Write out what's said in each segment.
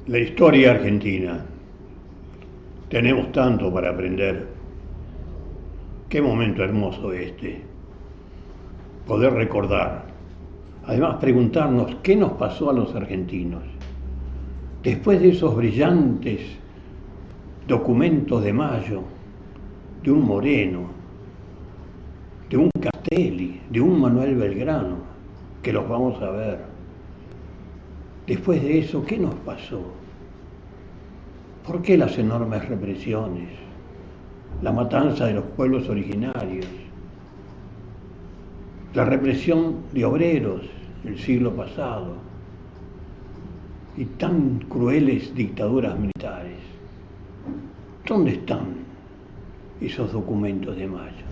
La historia argentina. Tenemos tanto para aprender. Qué momento hermoso este. Poder recordar. Además, preguntarnos qué nos pasó a los argentinos. Después de esos brillantes documentos de Mayo, de un Moreno, de un Castelli, de un Manuel Belgrano, que los vamos a ver. Después de eso, ¿qué nos pasó? ¿Por qué las enormes represiones? La matanza de los pueblos originarios, la represión de obreros del siglo pasado y tan crueles dictaduras militares. ¿Dónde están esos documentos de Mayo?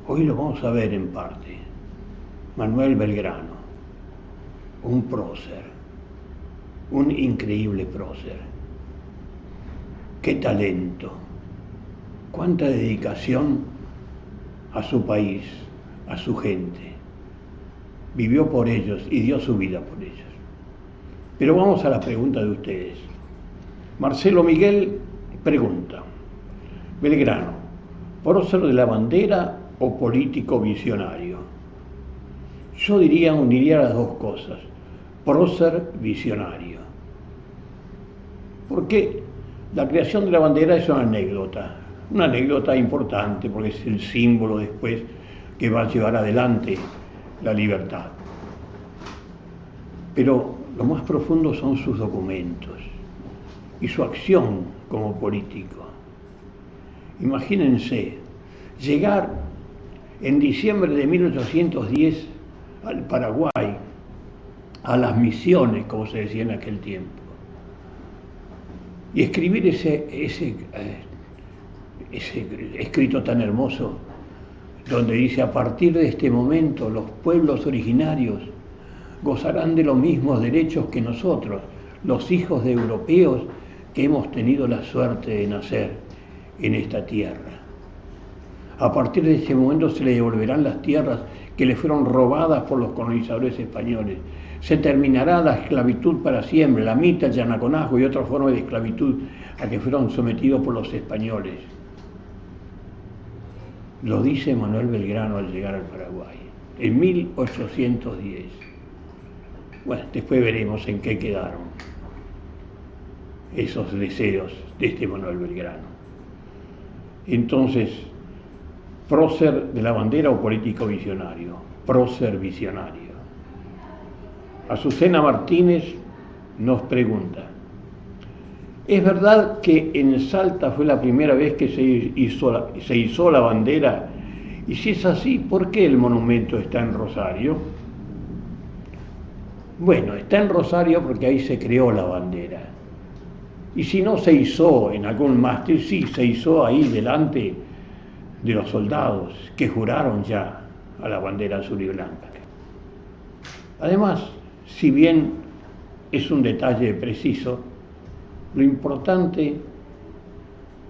Hoy lo vamos a ver en parte. Manuel Belgrano, un prócer, un increíble prócer. Qué talento, cuánta dedicación a su país, a su gente. Vivió por ellos y dio su vida por ellos. Pero vamos a la pregunta de ustedes. Marcelo Miguel pregunta: Belgrano, ¿prócer de la bandera o político visionario? Yo uniría las dos cosas, prócer visionario. Porque la creación de la bandera es una anécdota importante porque es el símbolo después que va a llevar adelante la libertad. Pero lo más profundo son sus documentos y su acción como político. Imagínense, llegar en diciembre de 1810 al Paraguay, a las Misiones, como se decía en aquel tiempo, y escribir ese escrito tan hermoso, donde dice: a partir de este momento los pueblos originarios gozarán de los mismos derechos que nosotros, los hijos de europeos que hemos tenido la suerte de nacer en esta tierra. A partir de ese momento se le devolverán las tierras que le fueron robadas por los colonizadores españoles. Se terminará la esclavitud para siempre, la mita, el yanaconajo y otras formas de esclavitud a que fueron sometidos por los españoles. Lo dice Manuel Belgrano al llegar al Paraguay, en 1810. Bueno, después veremos en qué quedaron esos deseos de este Manuel Belgrano. Entonces, prócer de la bandera o político visionario, prócer visionario. Azucena Martínez nos pregunta: ¿es verdad que en Salta fue la primera vez que se izó la bandera? Y si es así, ¿por qué el monumento está en Rosario? Bueno, está en Rosario porque ahí se creó la bandera. Y si no se izó en algún mástil, sí, se izó ahí delante de los soldados que juraron ya a la bandera azul y blanca. Además, si bien es un detalle preciso, lo importante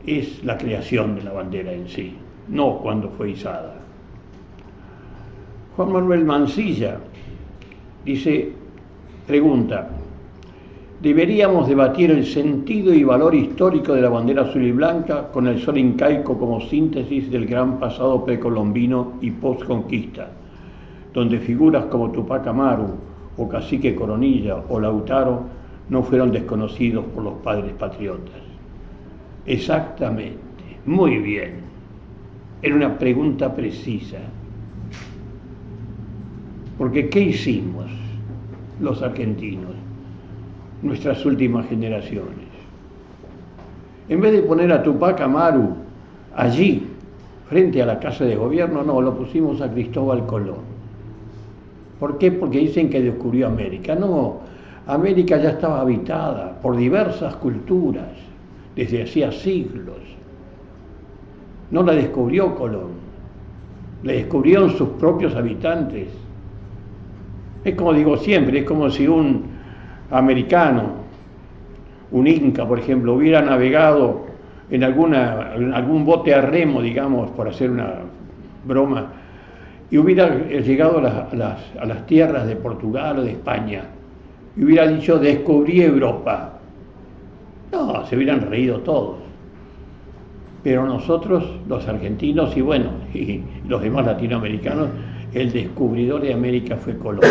es la creación de la bandera en sí, no cuando fue izada. Juan Manuel Mancilla pregunta: ¿deberíamos debatir el sentido y valor histórico de la bandera azul y blanca con el sol incaico como síntesis del gran pasado precolombino y postconquista, donde figuras como Tupac Amaru o Cacique Coronilla o Lautaro no fueron desconocidos por los padres patriotas? Exactamente, muy bien. Era una pregunta precisa. Porque ¿qué hicimos los argentinos, nuestras últimas generaciones? En vez de poner a Tupac Amaru allí, frente a la Casa de Gobierno, no, lo pusimos a Cristóbal Colón. ¿Por qué? Porque dicen que descubrió América. No, América ya estaba habitada por diversas culturas desde hacía siglos. No la descubrió Colón, la descubrieron sus propios habitantes. Es como digo siempre, es como si un americano, un inca, por ejemplo, hubiera navegado en algún bote a remo, digamos, por hacer una broma, y hubiera llegado a las tierras de Portugal o de España, y hubiera dicho descubrí Europa. No, se hubieran reído todos. Pero nosotros, los argentinos y bueno, y los demás latinoamericanos, el descubridor de América fue Colón.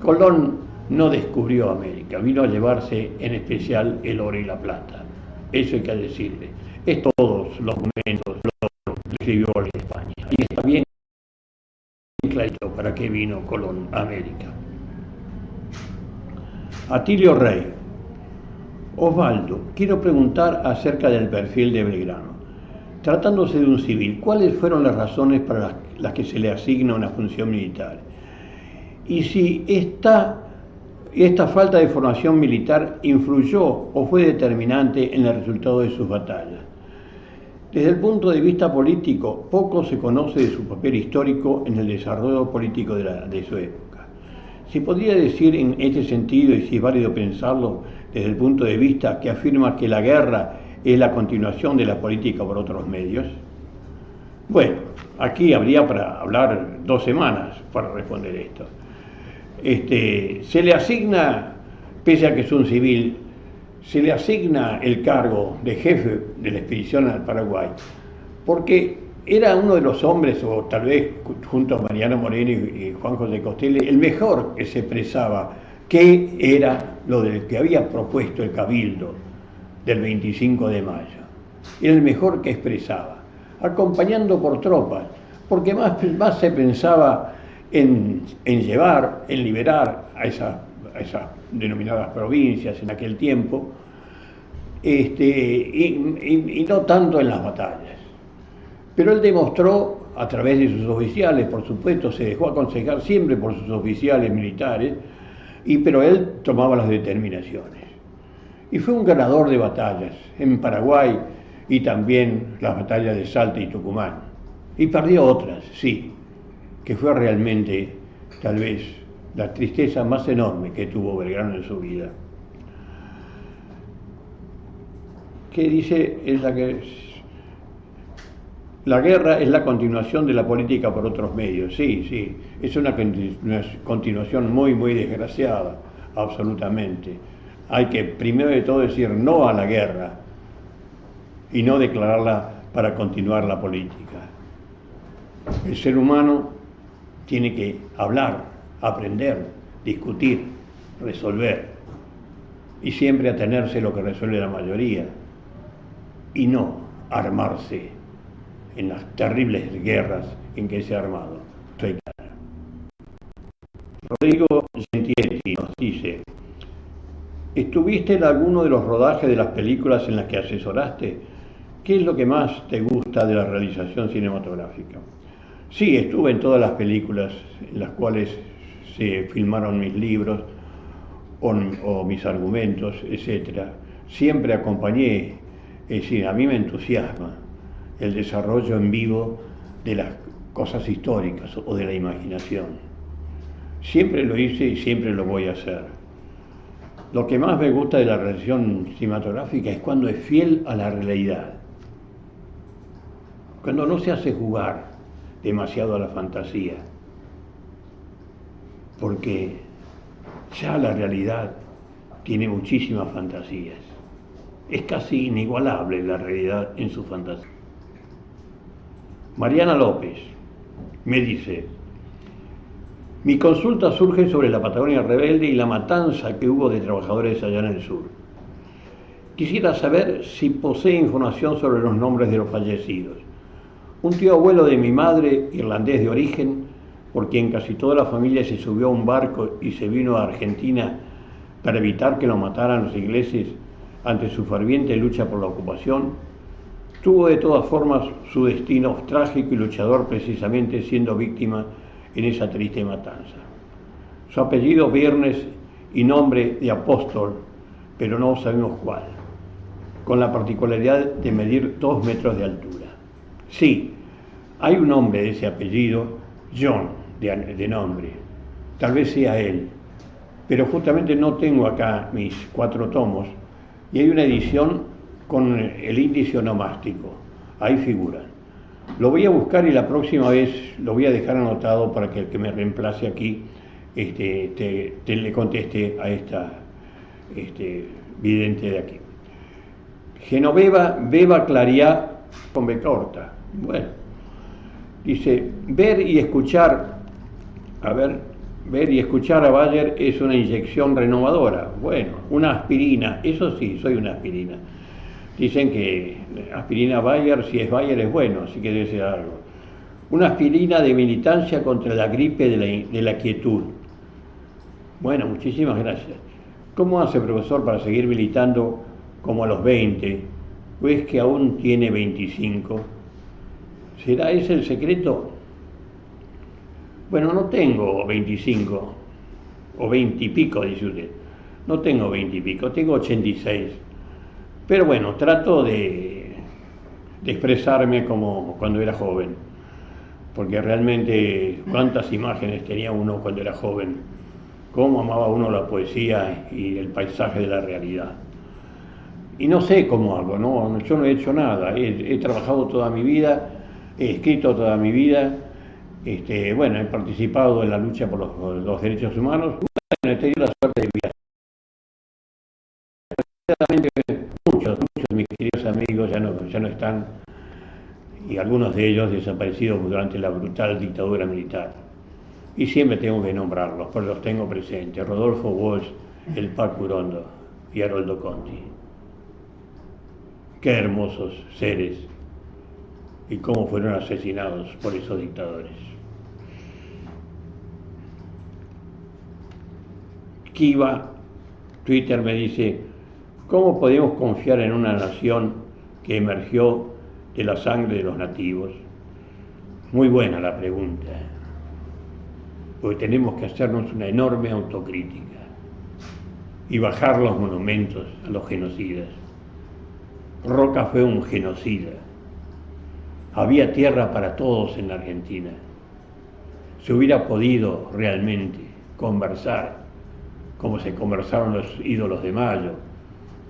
Colón no descubrió América, vino a llevarse en especial el oro y la plata. Eso hay que decirle. Es todos los documentos lo escribió en España. Ahí está bien clarito para qué vino Colón a América. Atilio Rey. Osvaldo, quiero preguntar acerca del perfil de Belgrano. Tratándose de un civil, ¿cuáles fueron las razones para las que se le asigna una función militar? Y si esta falta de formación militar influyó o fue determinante en el resultado de sus batallas. Desde el punto de vista político, poco se conoce de su papel histórico en el desarrollo político de su época. ¿Se podría decir en este sentido, y si es válido pensarlo, desde el punto de vista que afirma que la guerra es la continuación de la política por otros medios? Bueno, aquí habría para hablar 2 semanas para responder esto. Se le asigna, pese a que es un civil, se le asigna el cargo de jefe de la expedición al Paraguay, porque era uno de los hombres, o tal vez junto a Mariano Moreno y Juan José Costelli, el mejor que se expresaba qué era lo del que había propuesto el Cabildo del 25 de mayo. Era el mejor que expresaba, acompañando por tropas, porque más se pensaba en llevar, en liberar a esas denominadas provincias en aquel tiempo, y no tanto en las batallas. Pero él demostró, a través de sus oficiales, por supuesto, se dejó aconsejar siempre por sus oficiales militares, pero él tomaba las determinaciones. Y fue un ganador de batallas en Paraguay y también las batallas de Salta y Tucumán. Y perdió otras, sí, que fue realmente, tal vez, la tristeza más enorme que tuvo Belgrano en su vida. Que dice, la guerra es la continuación de la política por otros medios. Sí, es una continuación muy, muy desgraciada, absolutamente. Hay que, primero de todo, decir no a la guerra y no declararla para continuar la política. El ser humano tiene que hablar, aprender, discutir, resolver y siempre atenerse a lo que resuelve la mayoría y no armarse en las terribles guerras en que se ha armado. Rodrigo Gentietti nos dice: ¿estuviste en alguno de los rodajes de las películas en las que asesoraste? ¿Qué es lo que más te gusta de la realización cinematográfica? Sí, estuve en todas las películas en las cuales se filmaron mis libros o mis argumentos, etc. Siempre acompañé, es decir, a mí me entusiasma el desarrollo en vivo de las cosas históricas o de la imaginación. Siempre lo hice y siempre lo voy a hacer. Lo que más me gusta de la realización cinematográfica es cuando es fiel a la realidad, cuando no se hace jugar demasiado a la fantasía, porque ya la realidad tiene muchísimas fantasías. Es casi inigualable la realidad en su fantasía. Mariana López me dice: mi consulta surge sobre la Patagonia rebelde y la matanza que hubo de trabajadores allá en el sur. Quisiera saber si posee información sobre los nombres de los fallecidos. Un tío abuelo de mi madre, irlandés de origen, por quien casi toda la familia se subió a un barco y se vino a Argentina para evitar que lo mataran los ingleses ante su ferviente lucha por la ocupación, tuvo de todas formas su destino trágico y luchador, precisamente siendo víctima en esa triste matanza. Su apellido Viernes y nombre de apóstol, pero no sabemos cuál, con la particularidad de medir 2 metros de altura. Sí, hay un hombre de ese apellido, John, de nombre, tal vez sea él, pero justamente no tengo acá mis 4 tomos y hay una edición con el índice onomástico, ahí figuran. Lo voy a buscar y la próxima vez lo voy a dejar anotado para que el que me reemplace aquí le conteste a esta vidente de aquí. Genoveva Beba Clariá con B corta. Bueno, dice, ver y escuchar a Bayer es una inyección renovadora. Bueno, una aspirina, eso sí, soy una aspirina. Dicen que aspirina Bayer, si es Bayer es bueno, así que debe ser algo. Una aspirina de militancia contra la gripe de la quietud. Bueno, muchísimas gracias. ¿Cómo hace, profesor, para seguir militando como a los 20? ¿O es que aún tiene 25? ¿Será ese el secreto? Bueno, no tengo 25, o 20 y pico, dice usted. No tengo 20 y pico, tengo 86. Pero bueno, trato de expresarme como cuando era joven, porque realmente cuántas imágenes tenía uno cuando era joven, cómo amaba uno la poesía y el paisaje de la realidad. Y no sé cómo hago, ¿no? Yo no he hecho nada, he trabajado toda mi vida, he escrito toda mi vida, bueno, he participado en la lucha por los derechos humanos, bueno, he tenido la suerte de viajar. Muchos de mis queridos amigos ya no están, y algunos de ellos desaparecidos durante la brutal dictadura militar. Y siempre tengo que nombrarlos, porque los tengo presentes: Rodolfo Walsh, el Paco Urondo y Haroldo Conti. Qué hermosos seres y cómo fueron asesinados por esos dictadores. Kiva, Twitter, me dice, ¿cómo podemos confiar en una nación que emergió de la sangre de los nativos? Muy buena la pregunta, porque tenemos que hacernos una enorme autocrítica y bajar los monumentos a los genocidas. Roca fue un genocida. Había tierra para todos en la Argentina. Se hubiera podido realmente conversar como se conversaron los ídolos de Mayo,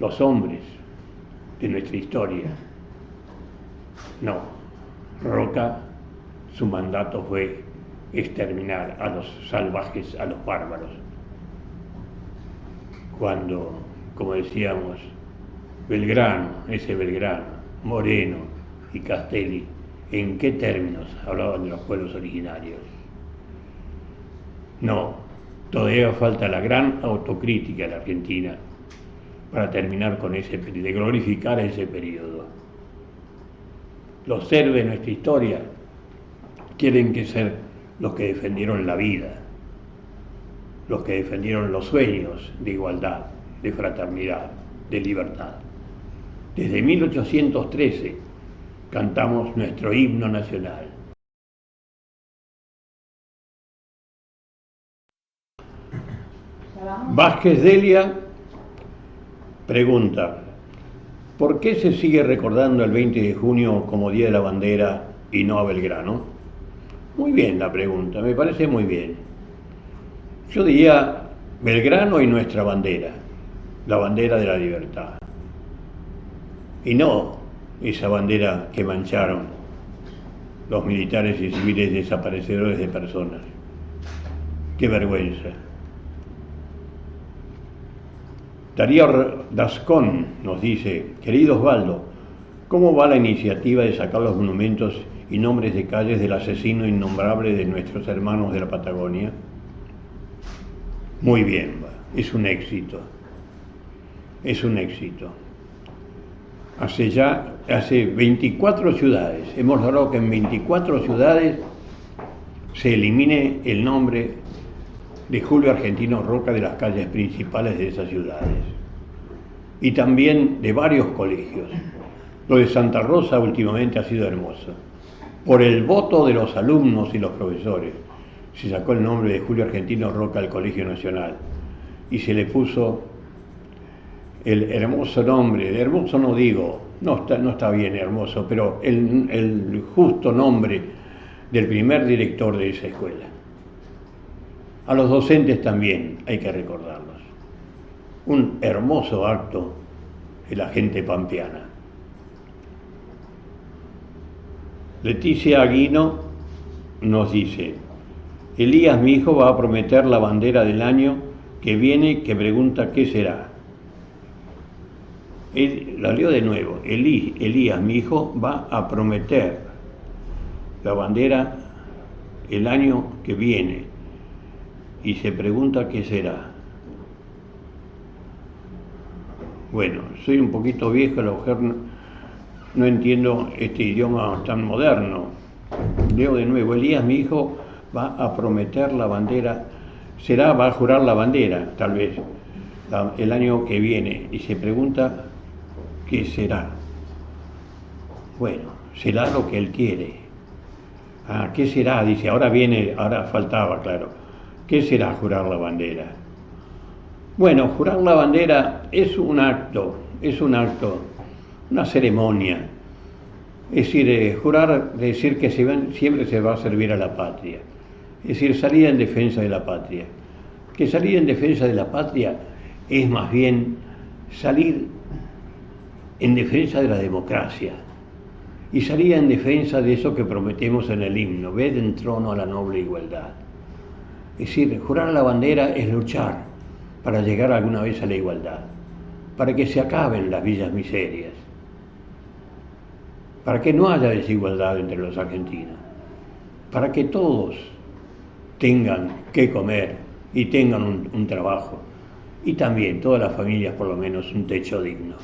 los hombres de nuestra historia. No, Roca, su mandato fue exterminar a los salvajes, a los bárbaros. Cuando, como decíamos, Belgrano, Moreno y Castelli, ¿en qué términos hablaban de los pueblos originarios? No, todavía falta la gran autocrítica de la Argentina para terminar con ese periodo, de glorificar ese periodo. Los héroes de nuestra historia tienen que ser los que defendieron la vida, los que defendieron los sueños de igualdad, de fraternidad, de libertad. Desde 1813 cantamos nuestro himno nacional. Vázquez Delia pregunta, ¿por qué se sigue recordando el 20 de junio como Día de la Bandera y no a Belgrano? Muy bien la pregunta, me parece muy bien. Yo diría Belgrano y nuestra bandera, la bandera de la libertad. Y no esa bandera que mancharon los militares y civiles desaparecedores de personas. ¡Qué vergüenza! Darío Dascón nos dice, querido Osvaldo, ¿cómo va la iniciativa de sacar los monumentos y nombres de calles del asesino innombrable de nuestros hermanos de la Patagonia? Muy bien, es un éxito. Es un éxito. Hace 24 ciudades, hemos logrado que en 24 ciudades se elimine el nombre de Julio Argentino Roca de las calles principales de esas ciudades y también de varios colegios. Lo de Santa Rosa últimamente ha sido hermoso. Por el voto de los alumnos y los profesores se sacó el nombre de Julio Argentino Roca al Colegio Nacional y se le puso el hermoso nombre, hermoso no digo, no está bien hermoso, pero el justo nombre del primer director de esa escuela. A los docentes también hay que recordarlos. Un hermoso acto de la gente pampeana. Leticia Aguino nos dice, Elías, mi hijo, va a prometer la bandera del año que viene, que pregunta qué será. La leo de nuevo. Elías, mi hijo, va a prometer la bandera el año que viene y se pregunta qué será. Bueno, soy un poquito viejo, a lo mejor no entiendo este idioma tan moderno. Leo de nuevo. Elías, mi hijo, va a prometer la bandera, va a jurar la bandera, tal vez, el año que viene, y se pregunta qué será. Bueno, será lo que él quiere. ¿Qué será? Dice, ahora faltaba, claro. ¿Qué será jurar la bandera? Bueno, jurar la bandera es un acto, una ceremonia. Es decir, jurar, decir que siempre se va a servir a la patria. Es decir, salir en defensa de la patria. Que salir en defensa de la patria es más bien salir en defensa de la democracia y salir en defensa de eso que prometemos en el himno, ved en trono a la noble igualdad. Es decir, jurar la bandera es luchar para llegar alguna vez a la igualdad, para que se acaben las villas miserias, para que no haya desigualdad entre los argentinos, para que todos tengan que comer y tengan un trabajo, y también todas las familias por lo menos un techo digno.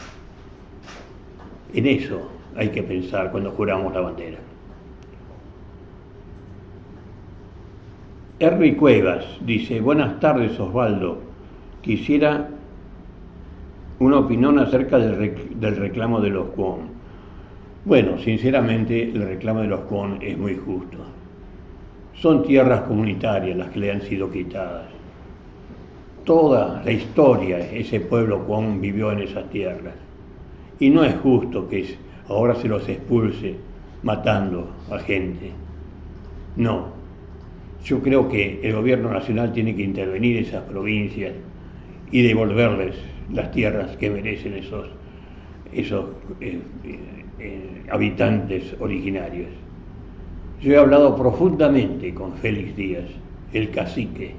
En eso hay que pensar cuando juramos la bandera. Henry Cuevas dice, buenas tardes Osvaldo, quisiera una opinión acerca del reclamo de los Cuon. Bueno, sinceramente el reclamo de los Cuon es muy justo. Son tierras comunitarias las que le han sido quitadas. Toda la historia ese pueblo Cuon vivió en esas tierras. Y no es justo que ahora se los expulse matando a gente. No. Yo creo que el gobierno nacional tiene que intervenir en esas provincias y devolverles las tierras que merecen esos habitantes originarios. Yo he hablado profundamente con Félix Díaz, el cacique,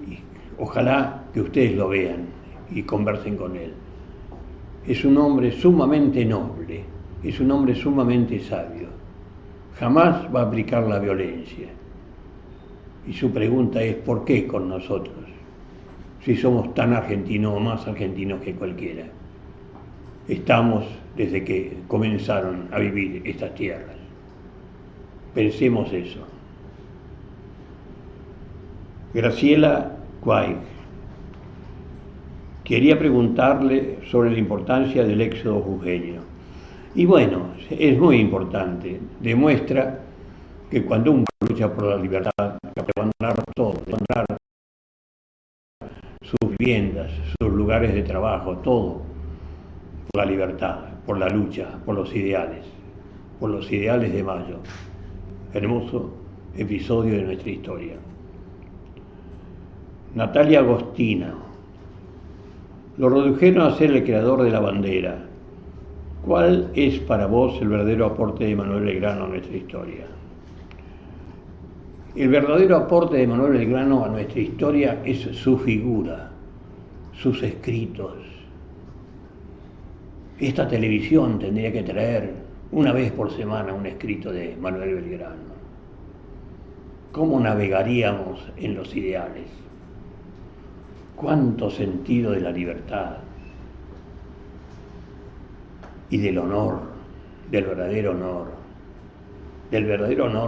y ojalá que ustedes lo vean y conversen con él. Es un hombre sumamente noble, es un hombre sumamente sabio, jamás va a aplicar la violencia. Y su pregunta es, ¿por qué con nosotros? Si somos tan argentinos o más argentinos que cualquiera. Estamos desde que comenzaron a vivir estas tierras. Pensemos eso. Graciela Quaig. Quería preguntarle sobre la importancia del éxodo jujeño. Y bueno, es muy importante. Demuestra que cuando un pueblo lucha por la libertad, hay que abandonar todo, abandonar sus viviendas, sus lugares de trabajo, todo, por la libertad, por la lucha, por los ideales de Mayo. Hermoso episodio de nuestra historia. Natalia Agostina. Lo redujeron a ser el creador de la bandera. ¿Cuál es para vos el verdadero aporte de Manuel Belgrano a nuestra historia? El verdadero aporte de Manuel Belgrano a nuestra historia es su figura, sus escritos. Esta televisión tendría que traer una vez por semana un escrito de Manuel Belgrano. ¿Cómo navegaríamos en los ideales? ¿Cuánto sentido de la libertad y del honor, del verdadero honor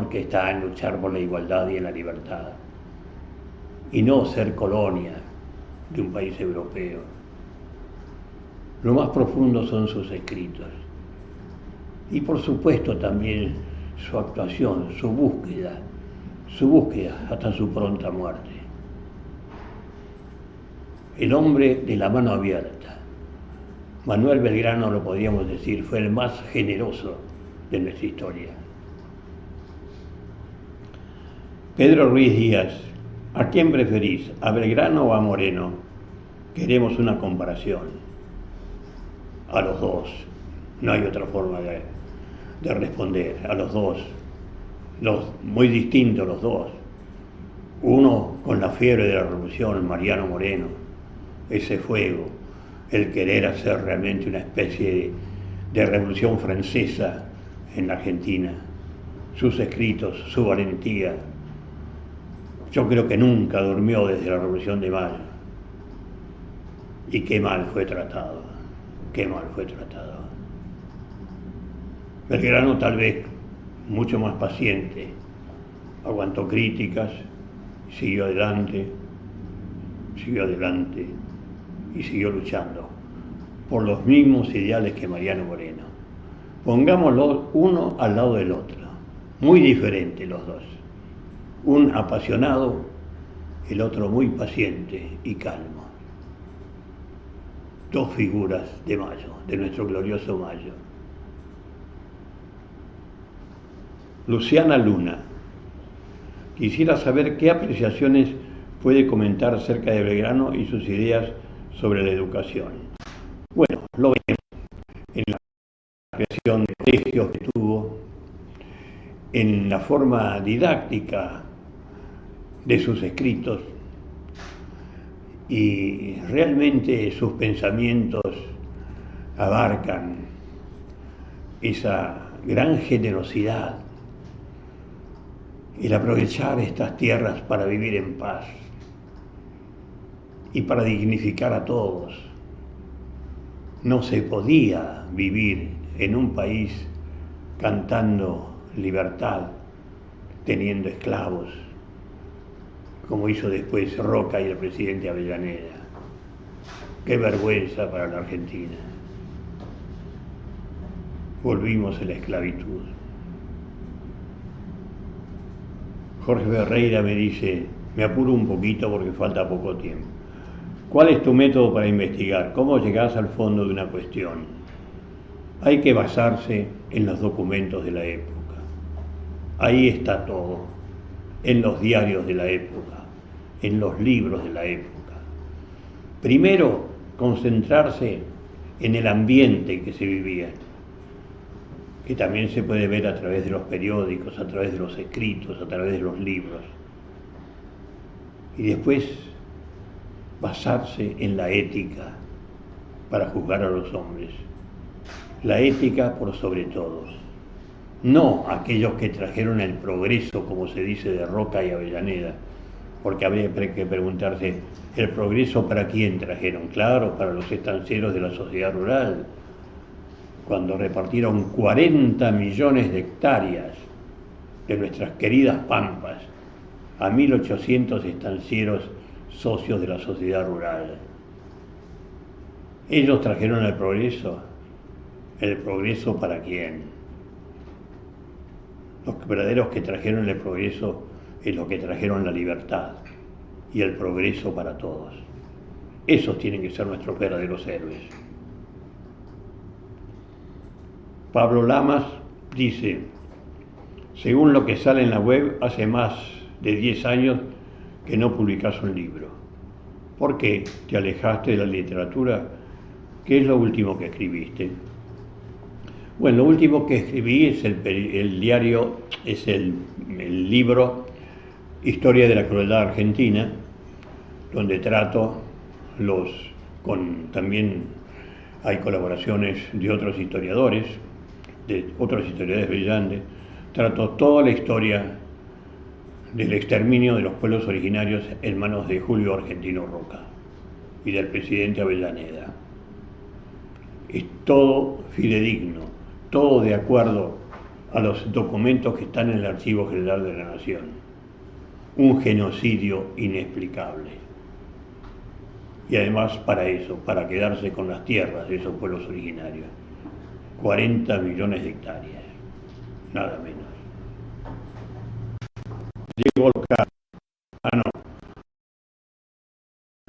que está en luchar por la igualdad y en la libertad, y no ser colonia de un país europeo? Lo más profundo son sus escritos y por supuesto también su actuación, su búsqueda hasta su pronta muerte. El hombre de la mano abierta. Manuel Belgrano, lo podríamos decir, fue el más generoso de nuestra historia. Pedro Ruiz Díaz, ¿a quién preferís? ¿A Belgrano o a Moreno? Queremos una comparación. A los dos. No hay otra forma de responder. A los dos. Muy distintos los dos. Uno con la fiebre de la revolución, Mariano Moreno, ese fuego, el querer hacer realmente una especie de revolución francesa en la Argentina, sus escritos, su valentía. Yo creo que nunca durmió desde la Revolución de Mayo. Y qué mal fue tratado, qué mal fue tratado. Belgrano tal vez mucho más paciente, aguantó críticas, siguió adelante y siguió luchando por los mismos ideales que Mariano Moreno. Pongámoslos uno al lado del otro, muy diferentes los dos. Un apasionado, el otro muy paciente y calmo. Dos figuras de Mayo, de nuestro glorioso Mayo. Luciana Luna. Quisiera saber qué apreciaciones puede comentar acerca de Belgrano y sus ideas sobre la educación. Bueno, lo vemos en la creación de colegios que tuvo, en la forma didáctica de sus escritos, y realmente sus pensamientos abarcan esa gran generosidad, el aprovechar estas tierras para vivir en paz y para dignificar a todos. No se podía vivir en un país cantando libertad, teniendo esclavos, como hizo después Roca y el presidente Avellaneda. Qué vergüenza para la Argentina. Volvimos a la esclavitud. Jorge Ferreira me dice, me apuro un poquito porque falta poco tiempo. ¿Cuál es tu método para investigar? ¿Cómo llegás al fondo de una cuestión? Hay que basarse en los documentos de la época. Ahí está todo, en los diarios de la época, en los libros de la época. Primero, concentrarse en el ambiente que se vivía, que también se puede ver a través de los periódicos, a través de los escritos, a través de los libros. Y después, basarse en la ética para juzgar a los hombres. La ética por sobre todo. No aquellos que trajeron el progreso, como se dice de Roca y Avellaneda, porque habría que preguntarse, ¿el progreso para quién trajeron? Claro, para los estancieros de la sociedad rural, cuando repartieron 40 millones de hectáreas de nuestras queridas pampas a 1.800 estancieros socios de la sociedad rural. ¿Ellos trajeron el progreso? ¿El progreso para quién? Los verdaderos que trajeron el progreso es los que trajeron la libertad y el progreso para todos. Esos tienen que ser nuestros verdaderos héroes. Pablo Lamas dice, según lo que sale en la web, hace más de 10 años que no publicás un libro. ¿Por qué te alejaste de la literatura? ¿Qué es lo último que escribiste? Bueno, lo último que escribí es el diario, es el libro Historia de la Crueldad Argentina, donde trato también hay colaboraciones de otros historiadores brillantes, trato toda la historia del exterminio de los pueblos originarios en manos de Julio Argentino Roca y del presidente Avellaneda. Es todo fidedigno, todo de acuerdo a los documentos que están en el Archivo General de la Nación. Un genocidio inexplicable. Y además para eso, para quedarse con las tierras de esos pueblos originarios. 40 millones de hectáreas, nada menos. Diego Locaro, Ana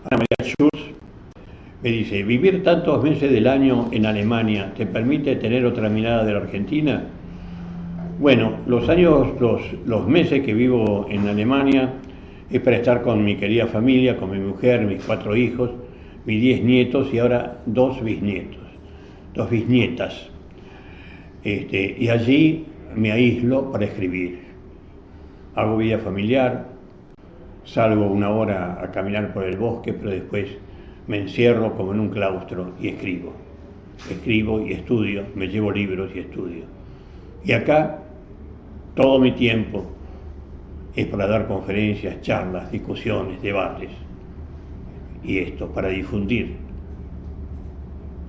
María Schultz me dice, ¿vivir tantos meses del año en Alemania te permite tener otra mirada de la Argentina? Bueno, los meses que vivo en Alemania es para estar con mi querida familia, con mi mujer, mis 4 hijos, mis 10 nietos y ahora 2 bisnietos, 2 bisnietas. Y allí me aíslo para escribir. Hago vida familiar, salgo una hora a caminar por el bosque, pero después me encierro como en un claustro y escribo. Escribo y estudio, me llevo libros y estudio. Y acá todo mi tiempo es para dar conferencias, charlas, discusiones, debates. Y esto, para difundir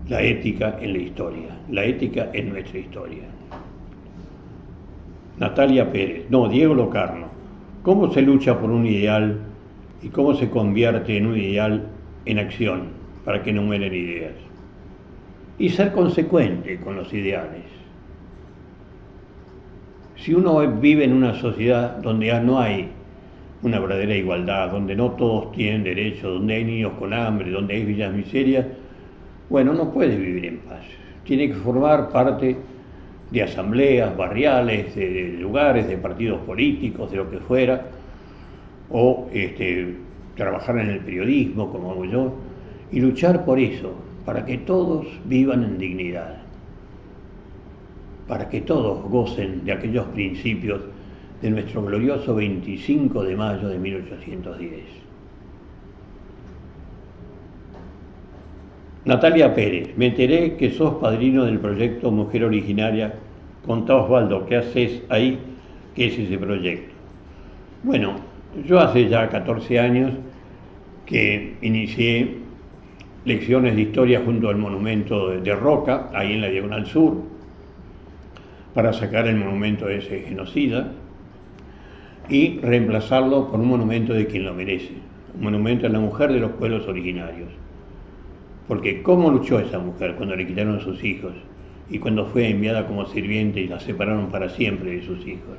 la ética en la historia, la ética en nuestra historia. Natalia Pérez, Diego Locarno, ¿cómo se lucha por un ideal y cómo se convierte en un ideal en acción para que no mueran ideas? Y ser consecuente con los ideales. Si uno vive en una sociedad donde no hay una verdadera igualdad, donde no todos tienen derecho, donde hay niños con hambre, donde hay villas miserias, bueno, no puede vivir en paz. Tiene que formar parte de asambleas barriales, de lugares, de partidos políticos, de lo que fuera, o trabajar en el periodismo, como hago yo, y luchar por eso, para que todos vivan en dignidad, para que todos gocen de aquellos principios de nuestro glorioso 25 de mayo de 1810. Natalia Pérez, me enteré que sos padrino del proyecto Mujer Originaria. Contá, Osvaldo, ¿qué haces ahí? ¿Qué es ese proyecto? Bueno, yo hace ya 14 años que inicié lecciones de historia junto al monumento de Roca, ahí en la Diagonal Sur, para sacar el monumento de ese genocida y reemplazarlo por un monumento de quien lo merece, un monumento a la mujer de los pueblos originarios. Porque ¿cómo luchó esa mujer cuando le quitaron a sus hijos y cuando fue enviada como sirviente y la separaron para siempre de sus hijos?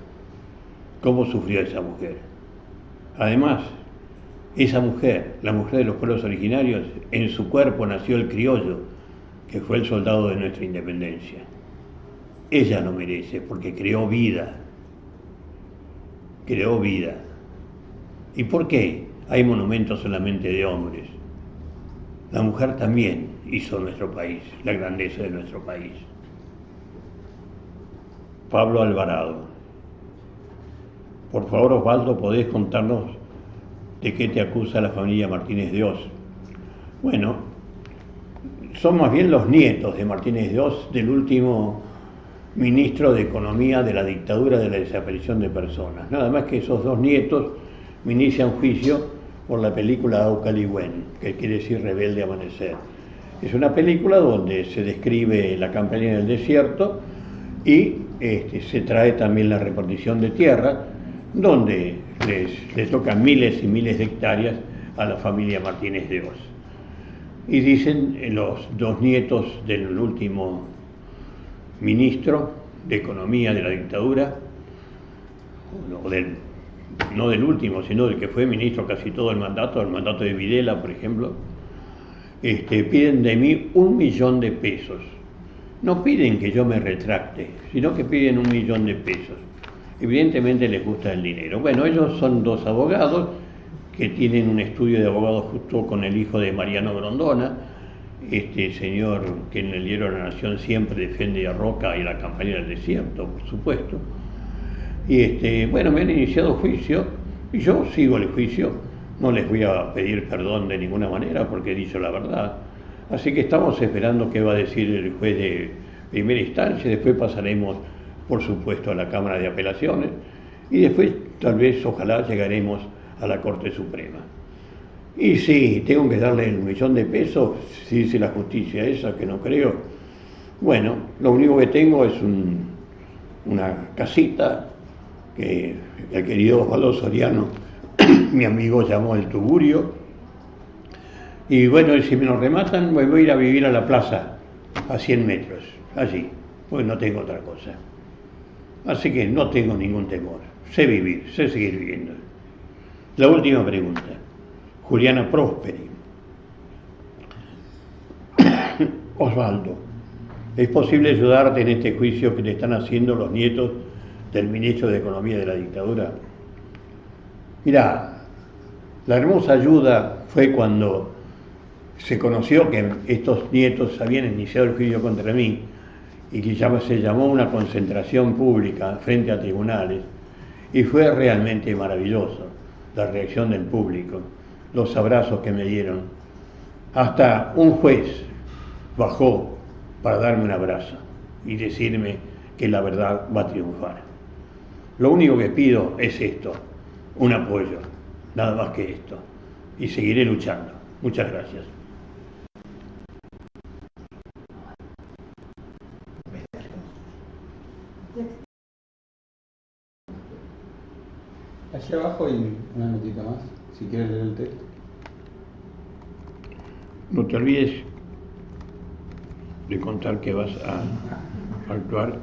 ¿Cómo sufrió esa mujer? Además, esa mujer, la mujer de los pueblos originarios, en su cuerpo nació el criollo, que fue el soldado de nuestra independencia. Ella lo merece porque creó vida. Creó vida. ¿Y por qué hay monumentos solamente de hombres? La mujer también hizo nuestro país, la grandeza de nuestro país. Pablo Alvarado. Por favor, Osvaldo, ¿podés contarnos de qué te acusa la familia Martínez de Oz? Bueno, son más bien los nietos de Martínez de Oz, del último ministro de Economía de la dictadura de la desaparición de personas. Nada más que esos dos nietos me inician juicio por la película Aucalihuén, que quiere decir Rebelde Amanecer. Es una película donde se describe la campaña en el desierto y se trae también la repartición de tierra, donde les tocan miles y miles de hectáreas a la familia Martínez de Oz. Y dicen los dos nietos del último ministro de Economía de la dictadura, no del último, sino del que fue ministro casi todo el mandato de Videla, por ejemplo, piden de mí 1 millón de pesos. No piden que yo me retracte, sino que piden 1 millón de pesos. Evidentemente les gusta el dinero. Bueno, ellos son dos abogados que tienen un estudio de abogados justo con el hijo de Mariano Grondona, señor que en el diario de la Nación siempre defiende a Roca y la campaña del desierto, por supuesto. Y bueno, me han iniciado juicio y yo sigo el juicio, no les voy a pedir perdón de ninguna manera porque he dicho la verdad. Así que estamos esperando qué va a decir el juez de primera instancia, después pasaremos, por supuesto, a la Cámara de Apelaciones y después, tal vez, ojalá, llegaremos a la Corte Suprema. Y si tengo que darle 1 millón de pesos, si dice la justicia esa, que no creo, bueno, lo único que tengo es una casita que el querido Osvaldo Soriano, mi amigo, llamó el Tugurio. Y bueno, si me lo rematan, me voy a ir a vivir a la plaza, a 100 metros, allí, pues no tengo otra cosa. Así que no tengo ningún temor, sé vivir, sé seguir viviendo. La última pregunta, Juliana Prosperi. Osvaldo, ¿es posible ayudarte en este juicio que te están haciendo los nietos del ministro de Economía de la dictadura? Mirá, la hermosa ayuda fue cuando se conoció que estos nietos habían iniciado el juicio contra mí y que se llamó una concentración pública frente a tribunales y fue realmente maravilloso. la reacción del público, los abrazos que me dieron. Hasta un juez bajó para darme un abrazo y decirme que la verdad va a triunfar. Lo único que pido es esto, un apoyo, nada más que esto, y seguiré luchando. Muchas gracias. Allá abajo hay una notita más, si quieres leer el texto. No te olvides de contar que vas a actuar,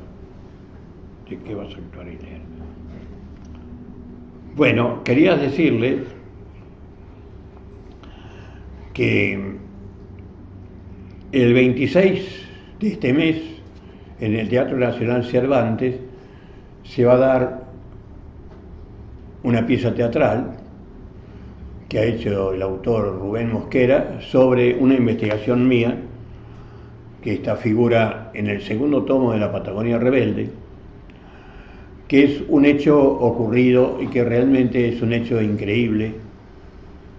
de qué vas a actuar y leer. Bueno, quería decirles que el 26 de este mes, en el Teatro Nacional Cervantes, se va a dar una pieza teatral que ha hecho el autor Rubén Mosquera sobre una investigación mía, que esta figura en el segundo tomo de La Patagonia Rebelde, que es un hecho ocurrido y que realmente es un hecho increíble,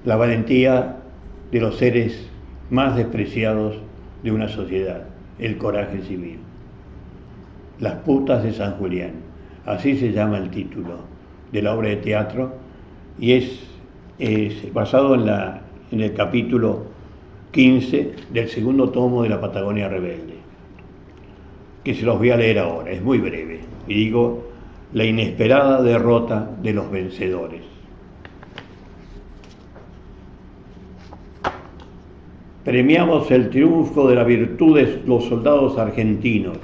la valentía de los seres más despreciados de una sociedad, el coraje civil. Las putas de San Julián, así se llama el título de la obra de teatro, y es basado en el capítulo 15 del segundo tomo de La Patagonia Rebelde, que se los voy a leer ahora, es muy breve, y digo: la inesperada derrota de los vencedores. Premiamos el triunfo de la virtud de los soldados argentinos.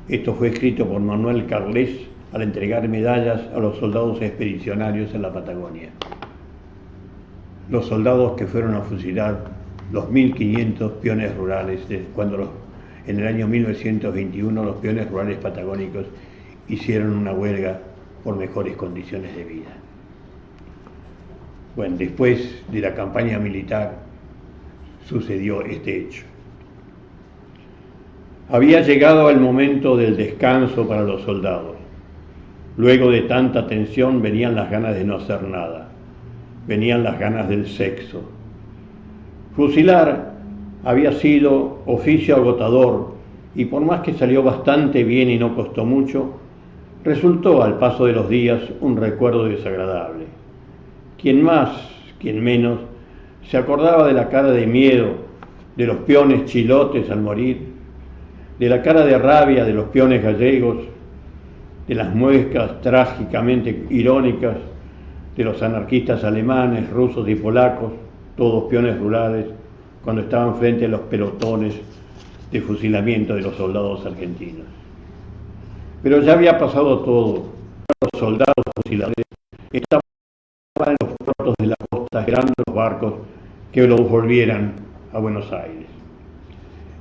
Esto fue escrito por Manuel Carles al entregar medallas a los soldados expedicionarios en la Patagonia. Los soldados que fueron a fusilar los 1500 peones rurales, cuando en el año 1921 los peones rurales patagónicos hicieron una huelga por mejores condiciones de vida. Bueno, después de la campaña militar sucedió este hecho. Había llegado el momento del descanso para los soldados. Luego de tanta tensión venían las ganas de no hacer nada, venían las ganas del sexo. Fusilar había sido oficio agotador y por más que salió bastante bien y no costó mucho, resultó al paso de los días un recuerdo desagradable. Quien más, quien menos, se acordaba de la cara de miedo de los peones chilotes al morir, de la cara de rabia de los peones gallegos, de las muecas trágicamente irónicas de los anarquistas alemanes, rusos y polacos, todos peones rurales, cuando estaban frente a los pelotones de fusilamiento de los soldados argentinos. Pero ya había pasado todo. Los soldados fusiladores estaban en los puertos de la costa esperando los barcos que los volvieran a Buenos Aires.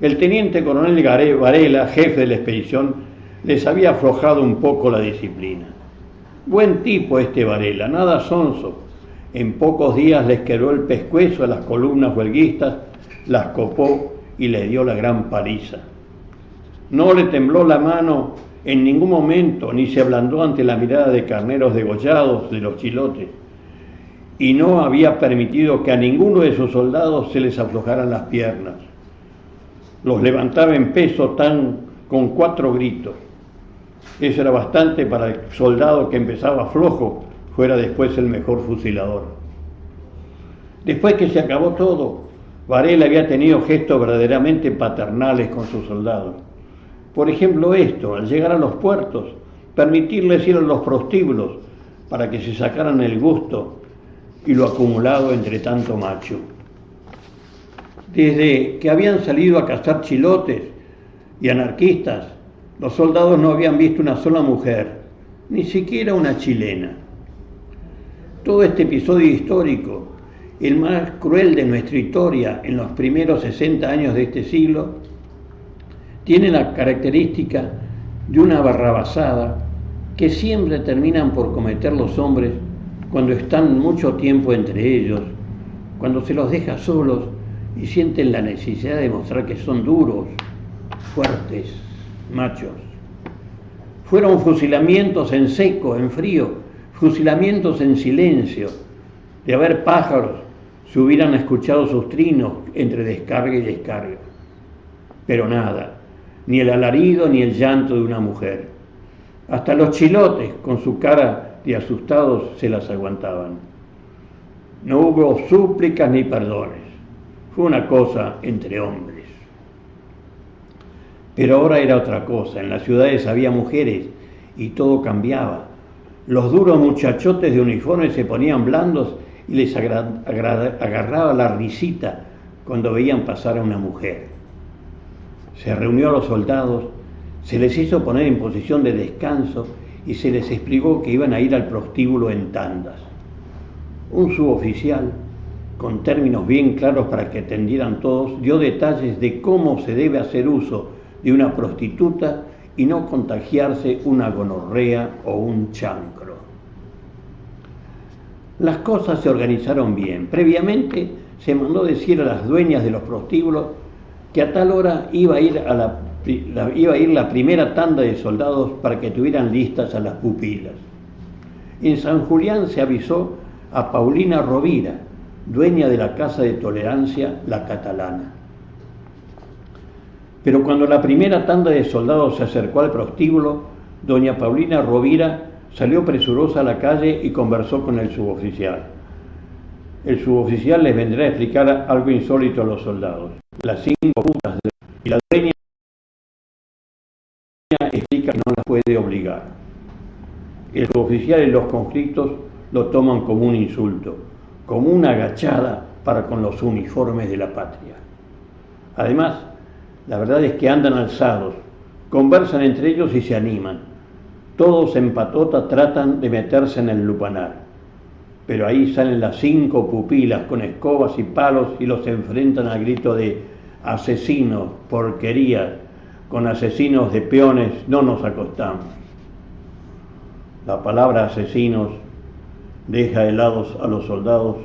El teniente coronel Varela, jefe de la expedición, les había aflojado un poco la disciplina. Buen tipo este Varela, nada sonso. En pocos días les quebró el pescuezo a las columnas huelguistas, las copó y les dio la gran paliza. No le tembló la mano en ningún momento, ni se ablandó ante la mirada de carneros degollados de los chilotes, y no había permitido que a ninguno de sus soldados se les aflojaran las piernas. Los levantaba en peso con 4 gritos. Eso era bastante para el soldado que empezaba flojo, fuera después el mejor fusilador. Después que se acabó todo, Varela había tenido gestos verdaderamente paternales con sus soldados. Por ejemplo esto, al llegar a los puertos, permitirles ir a los prostíbulos para que se sacaran el gusto y lo acumulado entre tanto macho. Desde que habían salido a cazar chilotes y anarquistas, los soldados no habían visto una sola mujer, ni siquiera una chilena. Todo este episodio histórico, el más cruel de nuestra historia en los primeros 60 años de este siglo, tiene la característica de una barrabasada que siempre terminan por cometer los hombres cuando están mucho tiempo entre ellos, cuando se los deja solos y sienten la necesidad de mostrar que son duros, fuertes, machos. Fueron fusilamientos en seco, en frío, fusilamientos en silencio, De haber pájaros, se hubieran escuchado sus trinos entre descarga y descarga. Pero nada, ni el alarido ni el llanto de una mujer. Hasta los chilotes, con su cara de asustados, se las aguantaban. No hubo súplicas ni perdones. Fue una cosa entre hombres. Pero ahora era otra cosa. En las ciudades había mujeres y todo cambiaba. Los duros muchachotes de uniforme se ponían blandos y les agarraba la risita cuando veían pasar a una mujer. Se reunió a los soldados, se les hizo poner en posición de descanso y se les explicó que iban a ir al prostíbulo en tandas. Un suboficial, con términos bien claros para que entendieran todos, dio detalles de cómo se debe hacer uso de una prostituta y no contagiarse una gonorrea o un chancro. Las cosas se organizaron bien. Previamente se mandó decir a las dueñas de los prostíbulos que a tal hora iba a ir la primera tanda de soldados para que tuvieran listas a las pupilas. En San Julián se avisó a Paulina Rovira, dueña de la Casa de Tolerancia, La Catalana. Pero cuando la primera tanda de soldados se acercó al prostíbulo, doña Paulina Rovira salió presurosa a la calle y conversó con el suboficial. El suboficial les vendrá a explicar algo insólito a los soldados. Las 5 putas y la dueña explica que no las puede obligar. El suboficial en los conflictos lo toman como un insulto, como una agachada para con los uniformes de la patria. Además, la verdad es que andan alzados, conversan entre ellos y se animan. Todos en patota tratan de meterse en el lupanar. Pero ahí salen las 5 pupilas con escobas y palos y los enfrentan al grito de asesinos, porquerías, con asesinos de peones no nos acostamos. La palabra asesinos deja helados a los soldados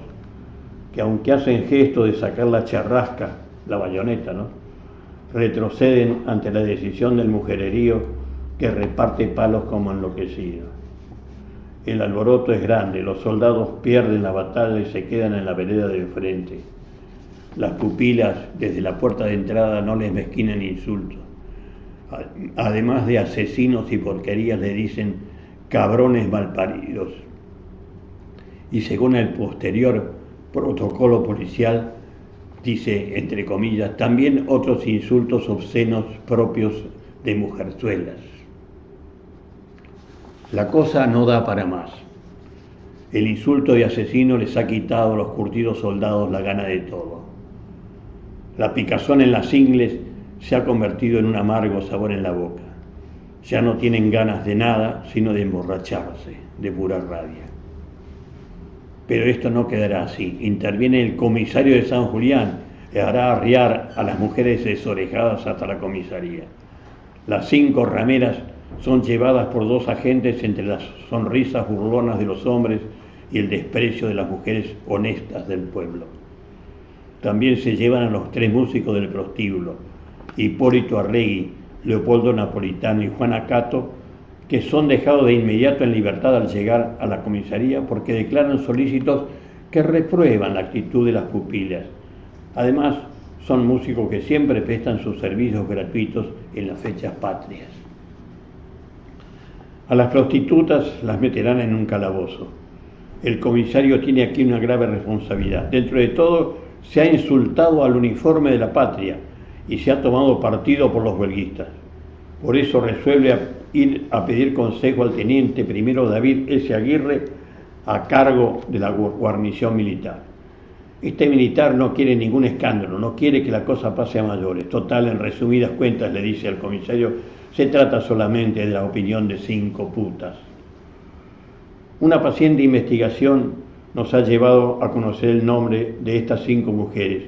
que, aunque hacen gesto de sacar la charrasca, la bayoneta, ¿no?, retroceden ante la decisión del mujererío que reparte palos como enloquecido. El alboroto es grande, los soldados pierden la batalla y se quedan en la vereda de enfrente. Las pupilas desde la puerta de entrada no les mezquinan insultos. Además de asesinos y porquerías le dicen cabrones malparidos. Y según el posterior protocolo policial, dice, entre comillas, también otros insultos obscenos propios de mujerzuelas. La cosa no da para más. El insulto de asesino les ha quitado a los curtidos soldados la gana de todo. La picazón en las ingles se ha convertido en un amargo sabor en la boca. Ya no tienen ganas de nada sino de emborracharse, de pura rabia. Pero esto no quedará así. Interviene el comisario de San Julián y hará arriar a las mujeres desorejadas hasta la comisaría. Las 5 rameras son llevadas por 2 agentes entre las sonrisas burlonas de los hombres y el desprecio de las mujeres honestas del pueblo. También se llevan a los 3 músicos del prostíbulo, Hipólito Arregui, Leopoldo Napolitano y Juan Acato, que son dejados de inmediato en libertad al llegar a la comisaría porque declaran solícitos que reprueban la actitud de las pupilas. Además, son músicos que siempre prestan sus servicios gratuitos en las fechas patrias. A las prostitutas las meterán en un calabozo. El comisario tiene aquí una grave responsabilidad. Dentro de todo, se ha insultado al uniforme de la patria y se ha tomado partido por los huelguistas. Por eso resuelve ir a pedir consejo al teniente primero David S. Aguirre a cargo de la guarnición militar. Este militar no quiere ningún escándalo, no quiere que la cosa pase a mayores. Total, en resumidas cuentas, le dice al comisario, se trata solamente de la opinión de 5 putas. Una paciente investigación nos ha llevado a conocer el nombre de estas 5 mujeres,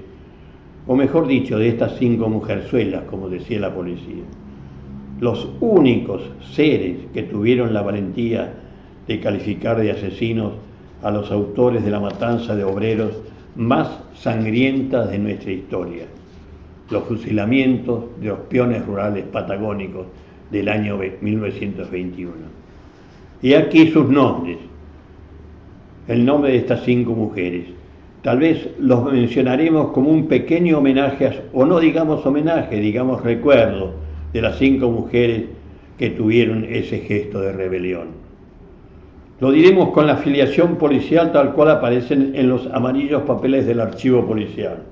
o mejor dicho, de estas 5 mujerzuelas, como decía la policía. Los únicos seres que tuvieron la valentía de calificar de asesinos a los autores de la matanza de obreros más sangrientas de nuestra historia, los fusilamientos de los peones rurales patagónicos del año 1921. Y aquí sus nombres: el nombre de estas 5 mujeres. Tal vez los mencionaremos como un pequeño homenaje, o no digamos homenaje, digamos recuerdo de las 5 mujeres que tuvieron ese gesto de rebelión. Lo diremos con la filiación policial tal cual aparecen en los amarillos papeles del archivo policial.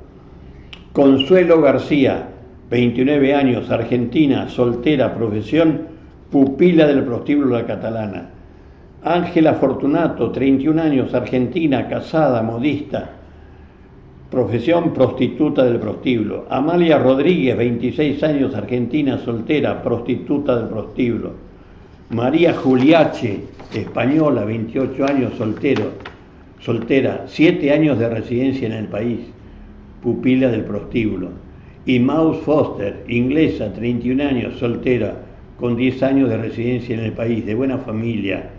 Consuelo García, 29 años, argentina, soltera, profesión, pupila del prostíbulo La Catalana. Ángela Fortunato, 31 años, argentina, casada, modista, profesión, prostituta del prostíbulo. Amalia Rodríguez, 26 años, argentina, soltera, prostituta del prostíbulo. María Juliache, española, 28 años, soltera, 7 años de residencia en el país, pupila del prostíbulo. Y Maus Foster, inglesa, 31 años, soltera, con 10 años de residencia en el país, de buena familia,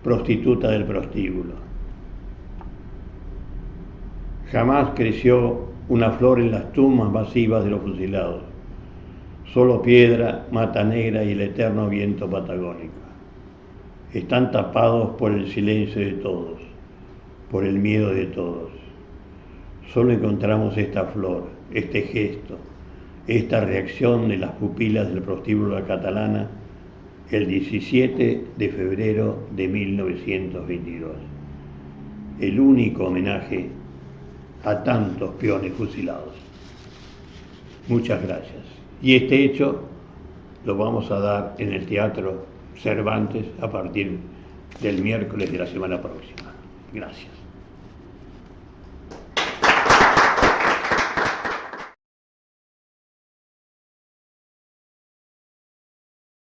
prostituta del prostíbulo. Jamás creció una flor en las tumbas masivas de los fusilados, solo piedra, mata negra y el eterno viento patagónico. Están tapados por el silencio de todos, por el miedo de todos. Solo encontramos esta flor, este gesto, esta reacción de las pupilas del prostíbulo La Catalana el 17 de febrero de 1922. El único homenaje a tantos peones fusilados. Muchas gracias. Y este hecho lo vamos a dar en el Teatro Cervantes a partir del miércoles de la semana próxima. Gracias.